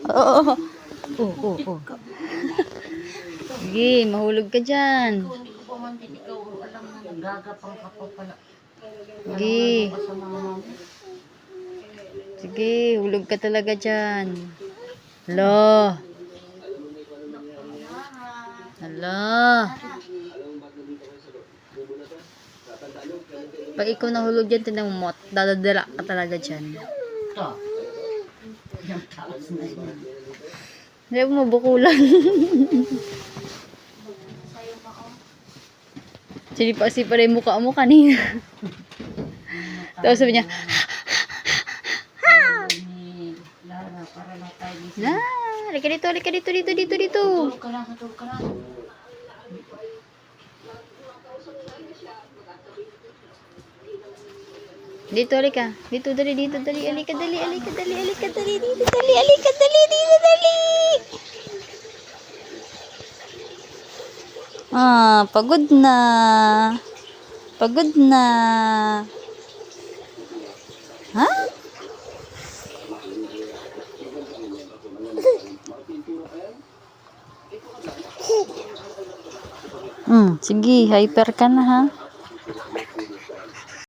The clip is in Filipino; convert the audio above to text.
Oo. Oo. Sige, mahulog ka dyan. Hindi ko pa man din ikaw alam na nagagapang ka pa pala. Sige. Sa mga Sige, hulog ka talaga dyan. Hala. Hala. Pag ikaw nahulog dyan, tinamot, dadadala ka talaga dyan. ito. Yung taas na yun. Hindi mo mabukulan. Sinipa rin yung mukha mo kanina. Tapos sabi niya, Lara, para na tayo gising. na, halika dito. Tulog ka lang. Dito, halika. Dito, dali. Halika, dali. Ah, pagod na. Ha? Sige, hyper ka na ha.